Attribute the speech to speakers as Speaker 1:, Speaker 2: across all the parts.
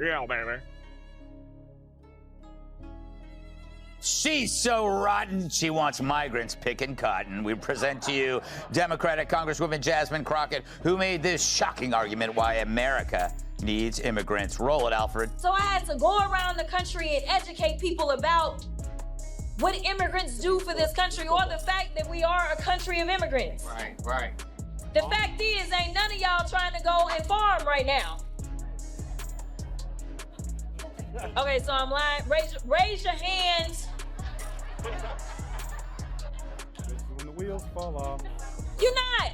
Speaker 1: Yeah, baby.
Speaker 2: She's so rotten, she wants migrants picking cotton. We present to you Democratic Congresswoman Jasmine Crockett, who made this shocking argument why America needs immigrants. Roll it, Alfred.
Speaker 3: So I had to go around the country and educate people about what immigrants do for this country, or the fact that we are a country of immigrants.
Speaker 1: Right.
Speaker 3: The fact is, ain't none of y'all trying to go and farm right now. Okay, so I'm lying. Raise your hands.
Speaker 1: When the wheels fall off.
Speaker 3: You're not.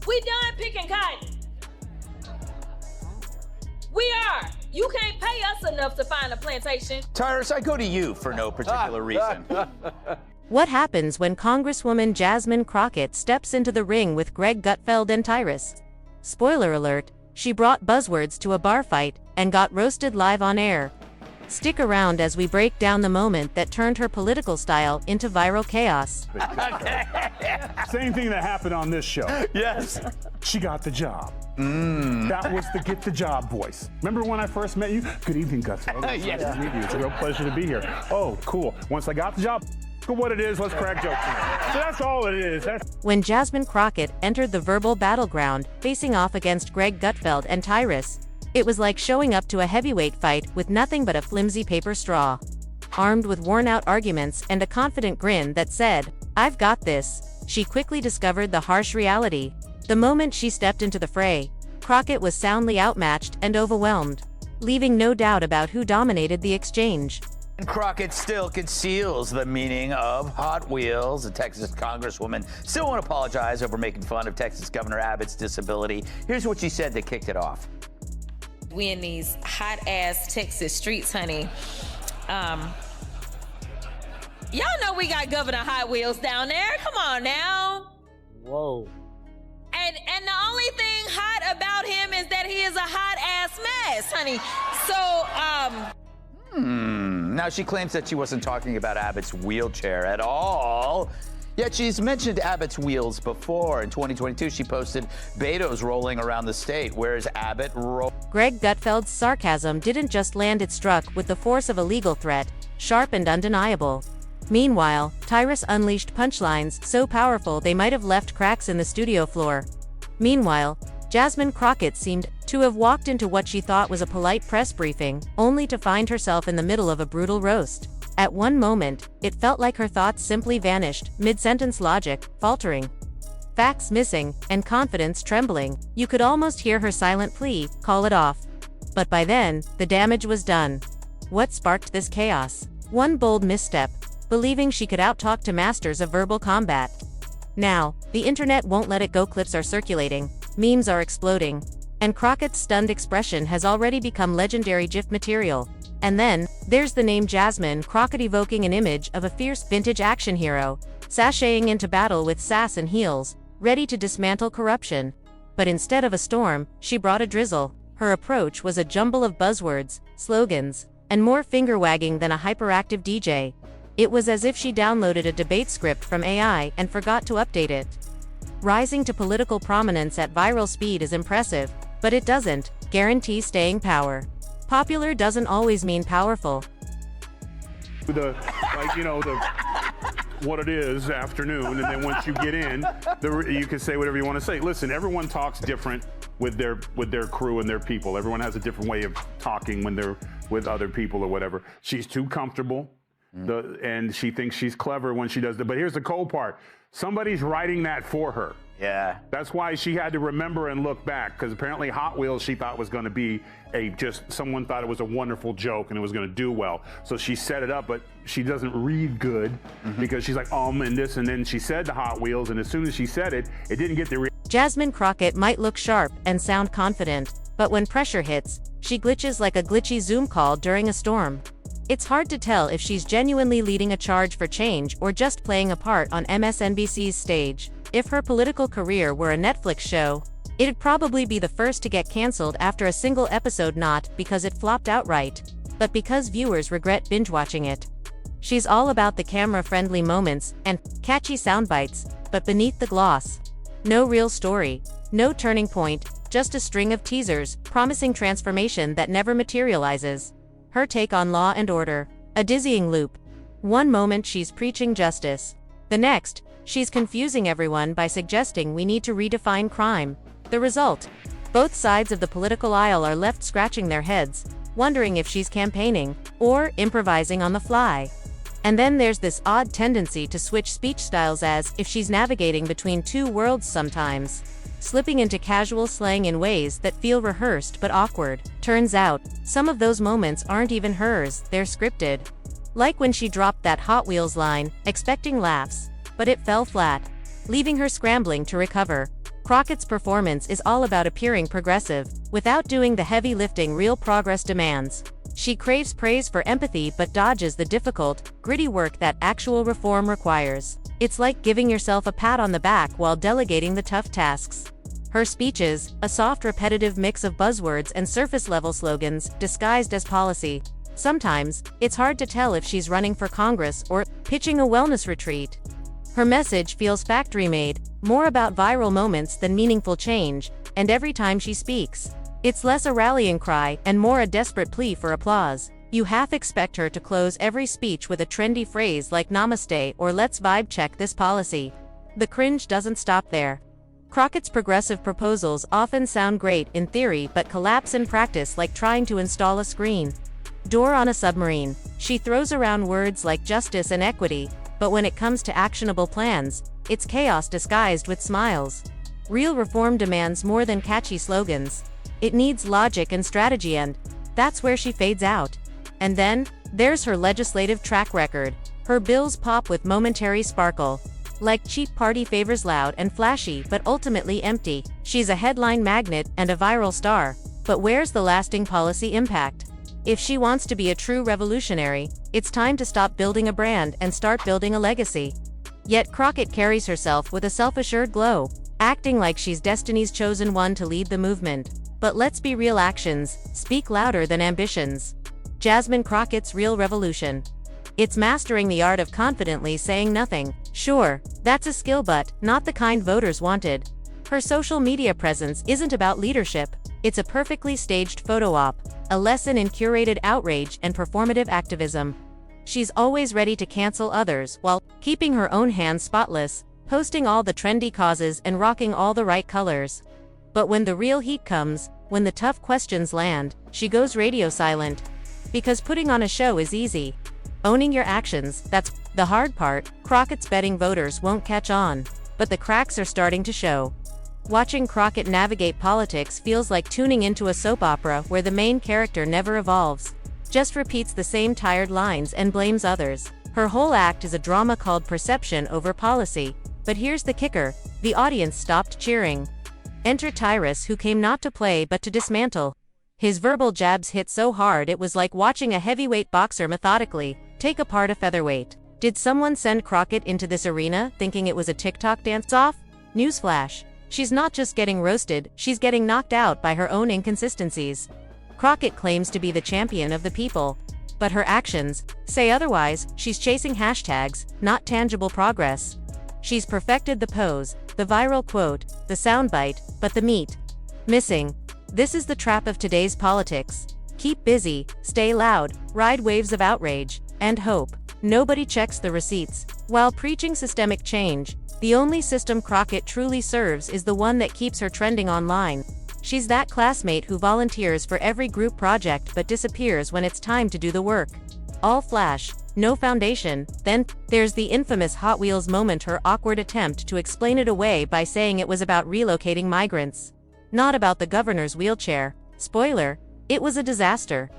Speaker 3: We done picking cotton. We are. You can't pay us enough to find a plantation.
Speaker 2: Tyrus, I go to you for no particular reason.
Speaker 4: What happens when Congresswoman Jasmine Crockett steps into the ring with Gutfeld and Tyrus? Spoiler alert, she brought buzzwords to a bar fight and got roasted live on air. Stick around as we break down the moment that turned her political style into viral chaos.
Speaker 1: Same thing that happened on this show.
Speaker 2: Yes.
Speaker 1: She got the job. That was the get the job voice. Remember when I first met you? Good evening, Gutfeld.
Speaker 2: Yes.
Speaker 1: Nice to meet you. It's a real pleasure to be here. Oh, cool. Once I got the job, look what it is. Let's crack jokes. So that's all it is.
Speaker 4: When Jasmine Crockett entered the verbal battleground, facing off against Gutfeld and Tyrus, it was like showing up to a heavyweight fight with nothing but a flimsy paper straw. Armed with worn-out arguments and a confident grin that said, "I've got this," she quickly discovered the harsh reality. The moment she stepped into the fray, Crockett was soundly outmatched and overwhelmed, leaving no doubt about who dominated the exchange.
Speaker 2: Crockett still conceals the meaning of Hot Wheels. The Texas Congresswoman still won't apologize over making fun of Texas Governor Abbott's disability. Here's what she said that kicked it off.
Speaker 3: We in these hot-ass Texas streets, honey. Y'all know we got Governor Hot Wheels down there. Come on now.
Speaker 1: Whoa.
Speaker 3: And the only thing hot about him is that he is a hot-ass mess, honey. So,
Speaker 2: Now, she claims that she wasn't talking about Abbott's wheelchair at all. Yet she's mentioned Abbott's wheels before. In 2022, she posted Beto's rolling around the state. Where's Abbott
Speaker 4: Gutfeld's sarcasm didn't just land, it struck with the force of a legal threat, sharp and undeniable. Meanwhile, Tyrus unleashed punchlines so powerful they might have left cracks in the studio floor. Meanwhile, Jasmine Crockett seemed to have walked into what she thought was a polite press briefing, only to find herself in the middle of a brutal roast. At one moment, it felt like her thoughts simply vanished, mid-sentence logic faltering, facts missing, and confidence trembling. You could almost hear her silent plea, "Call it off." But by then, the damage was done. What sparked this chaos? One bold misstep, believing she could outtalk to masters of verbal combat. Now, the internet won't let it go. Clips are circulating, memes are exploding, and Crockett's stunned expression has already become legendary GIF material. And then, there's the name Jasmine Crockett, evoking an image of a fierce vintage action hero, sashaying into battle with sass and heels, ready to dismantle corruption. But instead of a storm, she brought a drizzle. Her approach was a jumble of buzzwords, slogans, and more finger-wagging than a hyperactive DJ. It was as if she downloaded a debate script from AI and forgot to update it. Rising to political prominence at viral speed is impressive, but it doesn't guarantee staying power. Popular doesn't always mean powerful.
Speaker 1: What it is, afternoon, and then once you get in, you can say whatever you want to say. Listen, everyone talks different with their crew and their people. Everyone has a different way of talking when they're with other people or whatever. She's too comfortable, and she thinks she's clever when she does that. But here's the cold part. Somebody's writing that for her.
Speaker 2: Yeah.
Speaker 1: That's why she had to remember and look back, because apparently Hot Wheels she thought was going to be someone thought it was a wonderful joke and it was going to do well. So she set it up, but she doesn't read good because she's like, and this, and then she said the Hot Wheels, and as soon as she said it, it didn't get the
Speaker 4: Jasmine Crockett might look sharp and sound confident, but when pressure hits, she glitches like a glitchy Zoom call during a storm. It's hard to tell if she's genuinely leading a charge for change or just playing a part on MSNBC's stage. If her political career were a Netflix show, it'd probably be the first to get cancelled after a single episode, not because it flopped outright, but because viewers regret binge-watching it. She's all about the camera-friendly moments and catchy soundbites, but beneath the gloss, no real story, no turning point, just a string of teasers, promising transformation that never materializes. Her take on law and order. A dizzying loop. One moment she's preaching justice. The next, she's confusing everyone by suggesting we need to redefine crime. The result? Both sides of the political aisle are left scratching their heads, wondering if she's campaigning, or improvising on the fly. And then there's this odd tendency to switch speech styles as if she's navigating between two worlds sometimes, slipping into casual slang in ways that feel rehearsed but awkward. Turns out, some of those moments aren't even hers, they're scripted. Like when she dropped that Hot Wheels line, expecting laughs, but it fell flat, leaving her scrambling to recover. Crockett's performance is all about appearing progressive, without doing the heavy lifting real progress demands. She craves praise for empathy but dodges the difficult, gritty work that actual reform requires. It's like giving yourself a pat on the back while delegating the tough tasks. Her speeches, a soft repetitive mix of buzzwords and surface-level slogans, disguised as policy. Sometimes, it's hard to tell if she's running for Congress or pitching a wellness retreat. Her message feels factory-made, more about viral moments than meaningful change, and every time she speaks, it's less a rallying cry and more a desperate plea for applause. You half expect her to close every speech with a trendy phrase like namaste or let's vibe check this policy. The cringe doesn't stop there. Crockett's progressive proposals often sound great in theory but collapse in practice like trying to install a screen door on a submarine. She throws around words like justice and equity, but when it comes to actionable plans, it's chaos disguised with smiles. Real reform demands more than catchy slogans. It needs logic and strategy, and that's where she fades out. And then, there's her legislative track record. Her bills pop with momentary sparkle. Like cheap party favors, loud and flashy but ultimately empty. She's a headline magnet and a viral star. But where's the lasting policy impact? If she wants to be a true revolutionary, it's time to stop building a brand and start building a legacy. Yet Crockett carries herself with a self-assured glow, acting like she's destiny's chosen one to lead the movement. But let's be real, actions speak louder than ambitions. Jasmine Crockett's real revolution. It's mastering the art of confidently saying nothing. Sure, that's a skill, but not the kind voters wanted. Her social media presence isn't about leadership, it's a perfectly staged photo op, a lesson in curated outrage and performative activism. She's always ready to cancel others while keeping her own hands spotless, posting all the trendy causes and rocking all the right colors. But when the real heat comes, when the tough questions land, she goes radio silent. Because putting on a show is easy. Owning your actions, that's the hard part. Crockett's betting voters won't catch on, but the cracks are starting to show. Watching Crockett navigate politics feels like tuning into a soap opera where the main character never evolves, just repeats the same tired lines and blames others. Her whole act is a drama called perception over policy. But here's the kicker, the audience stopped cheering. Enter Tyrus, who came not to play but to dismantle. His verbal jabs hit so hard it was like watching a heavyweight boxer methodically take apart a featherweight. Did someone send Crockett into this arena thinking it was a TikTok dance-off? Newsflash. She's not just getting roasted, she's getting knocked out by her own inconsistencies. Crockett claims to be the champion of the people, but her actions say otherwise. She's chasing hashtags, not tangible progress. She's perfected the pose, the viral quote, the soundbite, but the meat missing. This is the trap of today's politics. Keep busy, stay loud, ride waves of outrage, and hope nobody checks the receipts. While preaching systemic change, the only system Crockett truly serves is the one that keeps her trending online. She's that classmate who volunteers for every group project but disappears when it's time to do the work. All flash, no foundation. Then, there's the infamous Hot Wheels moment, her awkward attempt to explain it away by saying it was about relocating migrants, not about the governor's wheelchair. Spoiler, it was a disaster.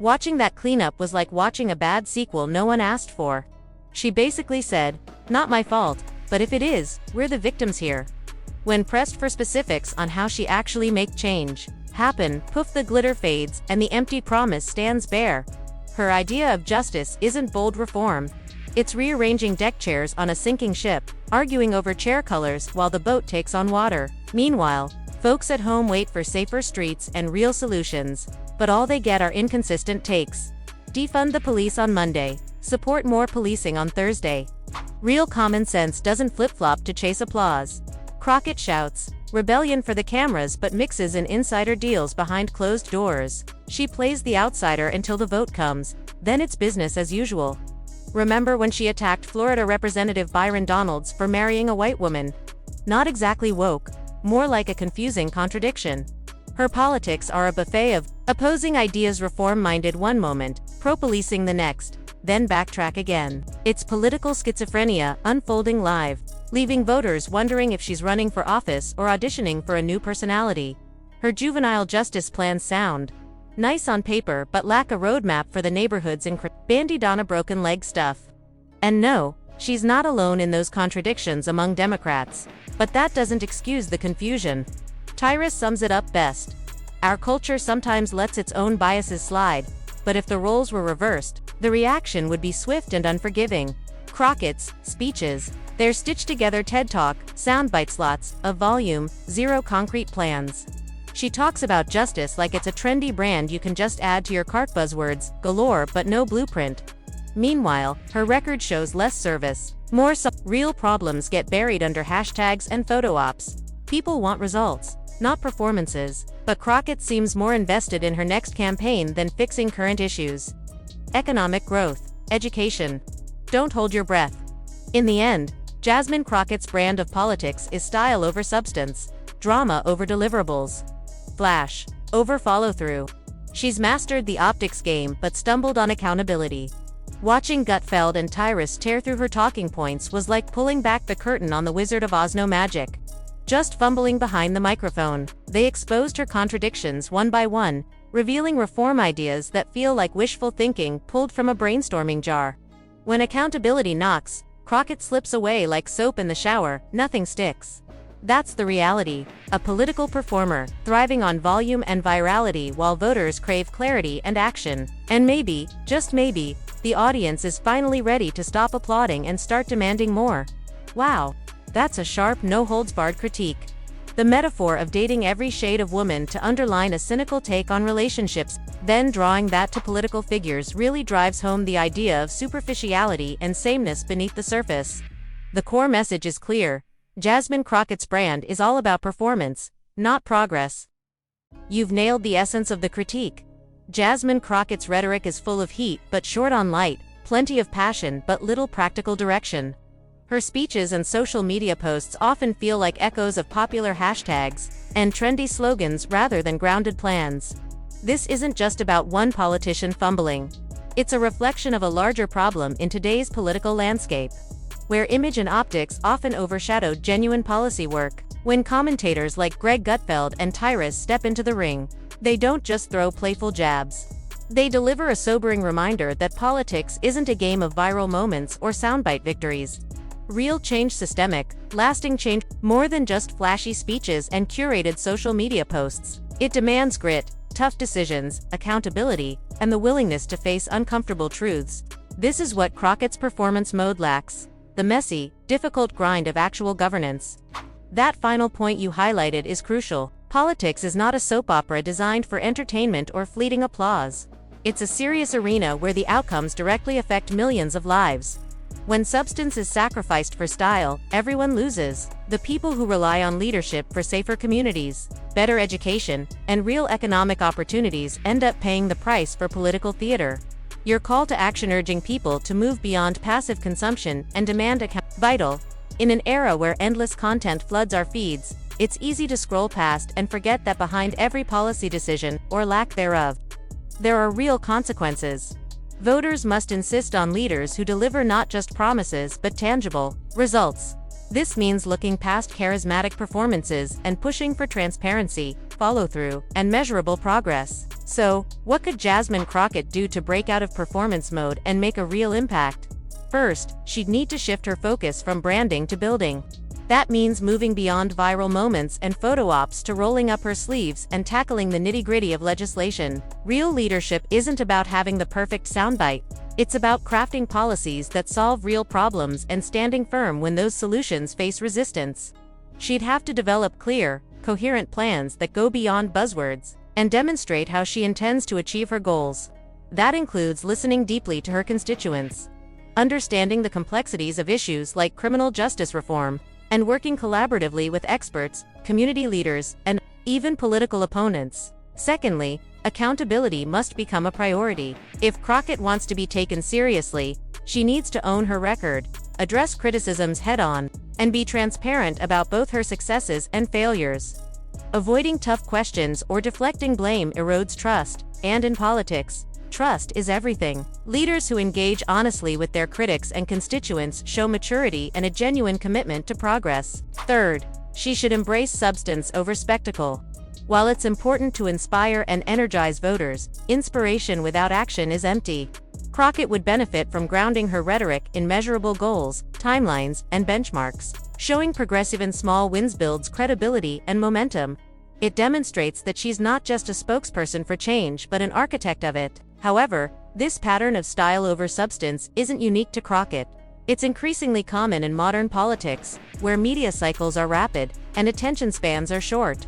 Speaker 4: Watching that cleanup was like watching a bad sequel no one asked for. She basically said, "Not my fault, but if it is, we're the victims here." When pressed for specifics on how she actually make change happen, poof, the glitter fades and the empty promise stands bare. Her idea of justice isn't bold reform. It's rearranging deck chairs on a sinking ship, arguing over chair colors while the boat takes on water. Meanwhile, folks at home wait for safer streets and real solutions, but all they get are inconsistent takes. Defund the police on Monday. Support more policing on Thursday. Real common sense doesn't flip-flop to chase applause. Crockett shouts, rebellion for the cameras but mixes in insider deals behind closed doors. She plays the outsider until the vote comes, then it's business as usual. Remember when she attacked Florida Representative Byron Donalds for marrying a white woman? Not exactly woke, more like a confusing contradiction. Her politics are a buffet of opposing ideas, reform-minded one moment, pro-policing the next, then backtrack again. It's political schizophrenia unfolding live, leaving voters wondering if she's running for office or auditioning for a new personality. Her juvenile justice plans sound nice on paper but lack a roadmap for the neighborhoods and bandied on a broken leg stuff. And no, she's not alone in those contradictions among Democrats. But that doesn't excuse the confusion. Tyrus sums it up best. Our culture sometimes lets its own biases slide, but if the roles were reversed, the reaction would be swift and unforgiving. Crockett's speeches, they're stitched together TED Talk, soundbite slots, of volume, zero concrete plans. She talks about justice like it's a trendy brand you can just add to your cart, buzzwords galore but no blueprint. Meanwhile, her record shows less service, more real problems get buried under hashtags and photo ops. People want results, not performances, but Crockett seems more invested in her next campaign than fixing current issues. Economic growth, education. Don't hold your breath. In the end, Jasmine Crockett's brand of politics is style over substance, drama over deliverables, flash over follow-through. She's mastered the optics game but stumbled on accountability. Watching Gutfeld and Tyrus tear through her talking points was like pulling back the curtain on the Wizard of Oz. No magic, just fumbling behind the microphone. They exposed her contradictions one by one, revealing reform ideas that feel like wishful thinking pulled from a brainstorming jar. When accountability knocks, Crockett slips away like soap in the shower, nothing sticks. That's the reality. A political performer, thriving on volume and virality while voters crave clarity and action. And maybe, just maybe, the audience is finally ready to stop applauding and start demanding more. Wow, that's a sharp, no-holds-barred critique. The metaphor of dating every shade of woman to underline a cynical take on relationships, then drawing that to political figures really drives home the idea of superficiality and sameness beneath the surface. The core message is clear. Jasmine Crockett's brand is all about performance, not progress. You've nailed the essence of the critique. Jasmine Crockett's rhetoric is full of heat but short on light, plenty of passion but little practical direction. Her speeches and social media posts often feel like echoes of popular hashtags and trendy slogans rather than grounded plans. This isn't just about one politician fumbling. It's a reflection of a larger problem in today's political landscape, where image and optics often overshadow genuine policy work. When commentators like Gutfeld and Tyrus step into the ring, they don't just throw playful jabs. They deliver a sobering reminder that politics isn't a game of viral moments or soundbite victories. Real change, systemic, lasting change, more than just flashy speeches and curated social media posts. It demands grit, tough decisions, accountability, and the willingness to face uncomfortable truths. This is what Crockett's performance mode lacks: the messy, difficult grind of actual governance. That final point you highlighted is crucial. Politics is not a soap opera designed for entertainment or fleeting applause. It's a serious arena where the outcomes directly affect millions of lives. When substance is sacrificed for style, everyone loses. The people who rely on leadership for safer communities, better education, and real economic opportunities end up paying the price for political theater. Your call to action, urging people to move beyond passive consumption and demand accountability, vital. In an era where endless content floods our feeds, it's easy to scroll past and forget that behind every policy decision, or lack thereof, there are real consequences. Voters must insist on leaders who deliver not just promises but tangible results. This means looking past charismatic performances and pushing for transparency, follow-through, and measurable progress. So, what could Jasmine Crockett do to break out of performance mode and make a real impact? First, she'd need to shift her focus from branding to building. That means moving beyond viral moments and photo ops to rolling up her sleeves and tackling the nitty-gritty of legislation. Real leadership isn't about having the perfect soundbite. It's about crafting policies that solve real problems and standing firm when those solutions face resistance. She'd have to develop clear, coherent plans that go beyond buzzwords and demonstrate how she intends to achieve her goals. That includes listening deeply to her constituents, understanding the complexities of issues like criminal justice reform, and working collaboratively with experts, community leaders, and even political opponents. Secondly, accountability must become a priority. If Crockett wants to be taken seriously, she needs to own her record, address criticisms head-on, and be transparent about both her successes and failures. Avoiding tough questions or deflecting blame erodes trust, and in politics, trust is everything. Leaders who engage honestly with their critics and constituents show maturity and a genuine commitment to progress. Third, she should embrace substance over spectacle. While it's important to inspire and energize voters, inspiration without action is empty. Crockett would benefit from grounding her rhetoric in measurable goals, timelines, and benchmarks. Showing progressive and small wins builds credibility and momentum. It demonstrates that she's not just a spokesperson for change but an architect of it. However, this pattern of style over substance isn't unique to Crockett. It's increasingly common in modern politics, where media cycles are rapid and attention spans are short.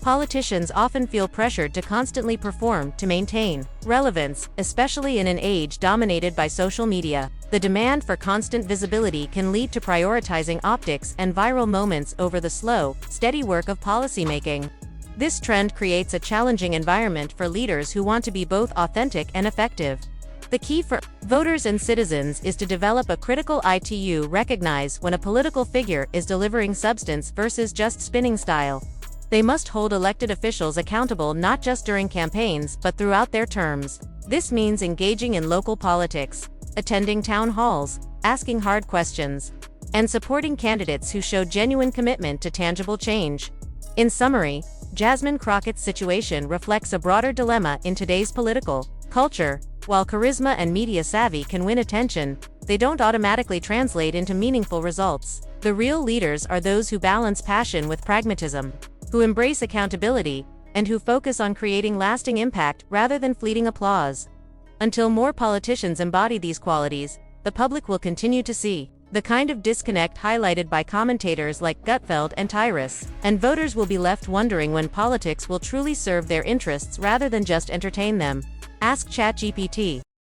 Speaker 4: Politicians often feel pressured to constantly perform to maintain relevance, especially in an age dominated by social media. The demand for constant visibility can lead to prioritizing optics and viral moments over the slow, steady work of policymaking. This trend creates a challenging environment for leaders who want to be both authentic and effective. The key for voters and citizens is to develop a critical eye to recognize when a political figure is delivering substance versus just spinning style. They must hold elected officials accountable not just during campaigns but throughout their terms. This means engaging in local politics, attending town halls, asking hard questions, and supporting candidates who show genuine commitment to tangible change. In summary, Jasmine Crockett's situation reflects a broader dilemma in today's political culture. While charisma and media savvy can win attention, they don't automatically translate into meaningful results. The real leaders are those who balance passion with pragmatism, who embrace accountability, and who focus on creating lasting impact rather than fleeting applause. Until more politicians embody these qualities, the public will continue to see the kind of disconnect highlighted by commentators like Gutfeld and Tyrus, and voters will be left wondering when politics will truly serve their interests rather than just entertain them. Ask ChatGPT.